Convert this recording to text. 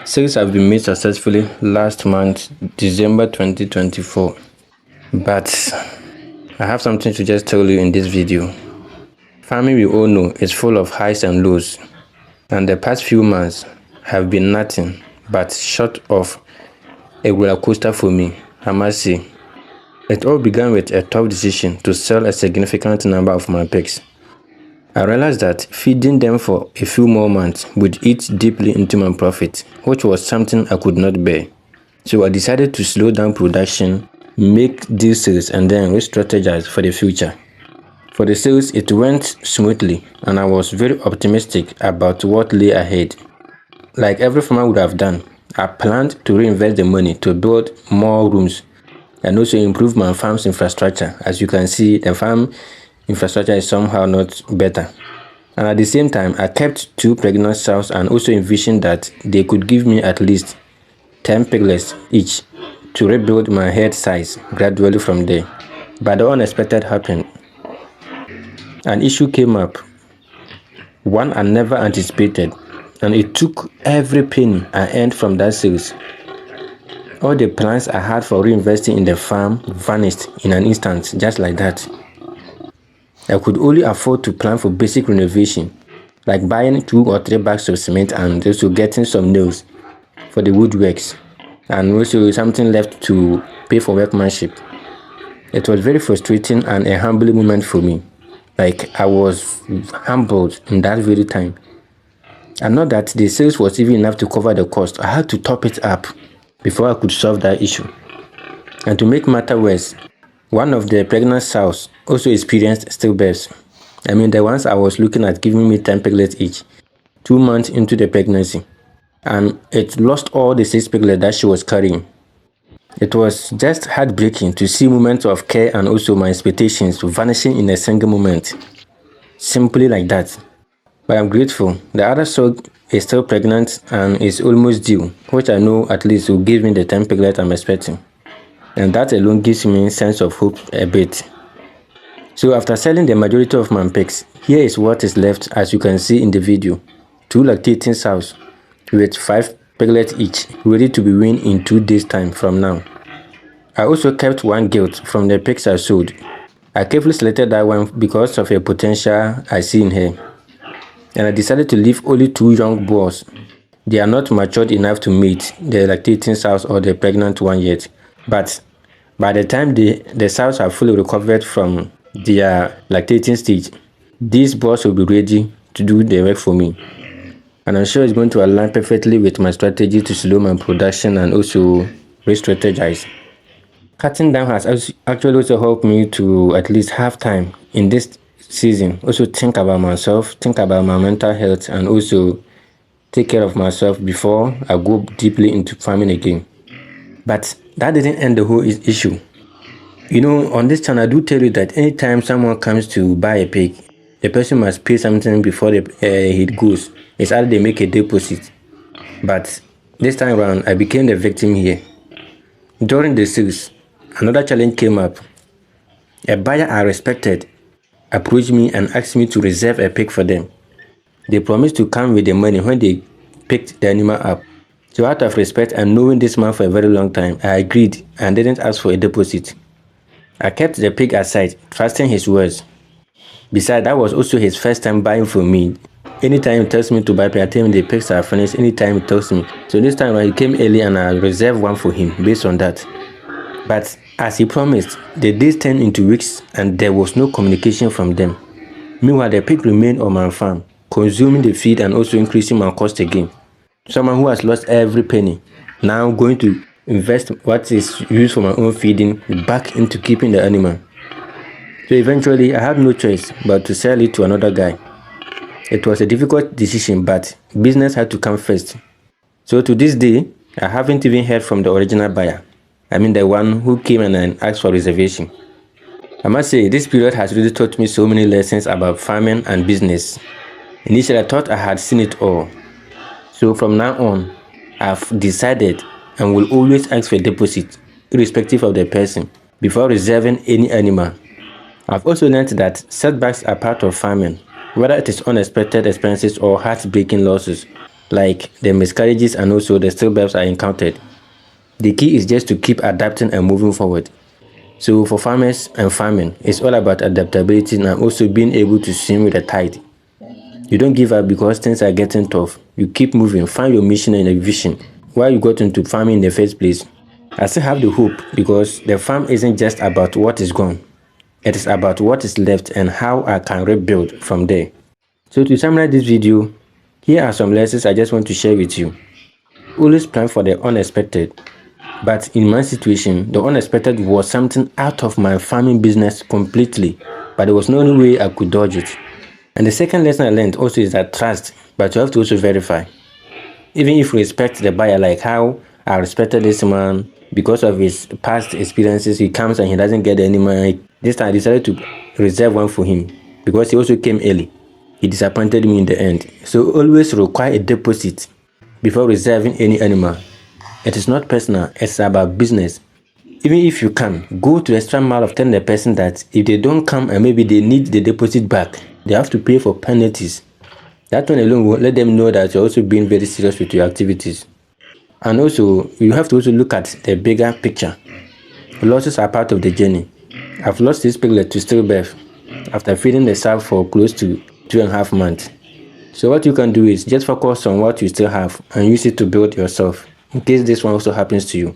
Sales have been made successfully last month, December 2024. But I have something to just tell you in this video. Farming, we all know, is full of highs and lows. And the past few months have been nothing but short of a roller coaster for me, I must say. It all began with a tough decision to sell a significant number of my pigs. I realized that feeding them for a few more months would eat deeply into my profit, which was something I could not bear. So I decided to slow down production, make these sales, and then re-strategize for the future. For the sales, it went smoothly, and I was very optimistic about what lay ahead. Like every farmer would have done, I planned to reinvest the money to build more rooms and also improve my farm's infrastructure. As you can see, the farm infrastructure is somehow not better. And at the same time, I kept 2 pregnant sows and also envisioned that they could give me at least 10 piglets each to rebuild my herd size gradually from there. But the unexpected happened. An issue came up, one I never anticipated, and it took every penny I earned from that sales. All the plans I had for reinvesting in the farm vanished in an instant, just like that. I could only afford to plan for basic renovation, like buying 2 or 3 bags of cement and also getting some nails for the woodworks, and also something left to pay for workmanship. It was very frustrating and a humbling moment for me. Like, I was humbled in that very time. And not that the sales was even enough to cover the cost. I had to top it up before I could solve that issue. And to make matter worse, one of the pregnant sows also experienced stillbirths. I mean, the ones I was looking at giving me 10 piglets each, 2 months into the pregnancy. And it lost all the 6 piglets that she was carrying. It was just heartbreaking to see moments of care and also my expectations vanishing in a single moment. Simply like that. But I'm grateful. The other sow is still pregnant and is almost due, which I know at least will give me the 10 piglets I'm expecting. And that alone gives me a sense of hope a bit. So after selling the majority of my pigs, here is what is left, as you can see in the video. 2 lactating sows with 5 piglets each, ready to be weaned in 2 days time from now. I also kept 1 gilt from the pigs I sold. I carefully selected that one because of a potential I see in her. And I decided to leave only 2 young boars. They are not matured enough to mate the lactating sows or the pregnant one yet. But by the time the sows are fully recovered from their lactating stage, these boars will be ready to do the work for me. And I'm sure it's going to align perfectly with my strategy to slow my production and also re-strategize. Cutting down has actually also helped me to at least have time in this season. Also think about myself, think about my mental health, and also take care of myself before I go deeply into farming again. But that didn't end the whole issue. You know, on this channel, I do tell you that anytime someone comes to buy a pig, the person must pay something before he goes. It's either they make a deposit. But this time around, I became the victim here. During the sales, another challenge came up. A buyer I respected approached me and asked me to reserve a pig for them. They promised to come with the money when they picked the animal up. So out of respect and knowing this man for a very long time, I agreed and didn't ask for a deposit. I kept the pig aside, trusting his words. Besides, that was also his first time buying from me. Anytime he tells me to buy pig, I tell him the pigs are finished. Anytime he tells me. So this time he came early and I reserved one for him based on that. But as he promised, the days turned into weeks and there was no communication from them. Meanwhile, the pig remained on my farm, consuming the feed and also increasing my cost again. Someone who has lost every penny, now going to invest what is used for my own feeding back into keeping the animal. So eventually, I had no choice but to sell it to another guy. It was a difficult decision, but business had to come first. So to this day, I haven't even heard from the original buyer. I mean the one who came and asked for reservation. I must say, this period has really taught me so many lessons about farming and business. Initially, I thought I had seen it all. So from now on, I've decided and will always ask for a deposit, irrespective of the person, before reserving any animal. I've also learned that setbacks are part of farming, whether it is unexpected expenses or heartbreaking losses. like the miscarriages and also the stillbirths are encountered. The key is just to keep adapting and moving forward. So for farmers and farming, it's all about adaptability and also being able to swim with the tide. You don't give up because things are getting tough. You keep moving, find your mission and a vision. Why you got into farming in the first place? I still have the hope because the farm isn't just about what is gone. It is about what is left and how I can rebuild from there. So to summarize this video, here are some lessons I just want to share with you. Always plan for the unexpected. But in my situation, the unexpected was something out of my farming business completely. But there was no only way I could dodge it. And the second lesson I learned also is that trust, but you have to also verify. Even if you respect the buyer, like how I respected this man because of his past experiences, he comes and he doesn't get any money. This time I decided to reserve one for him because he also came early. He disappointed me in the end. So always require a deposit before reserving any animal. It is not personal, it's about business. Even if you can, go to the extra mile of telling the person that if they don't come and maybe they need the deposit back, they have to pay for penalties. That one alone will let them know that you're also being very serious with your activities. And also, you have to also look at the bigger picture. Losses are part of the journey. I've lost this piglet to stillbirth after feeding the sow for close to 2.5 months. So what you can do is just focus on what you still have and use it to build yourself in case this one also happens to you.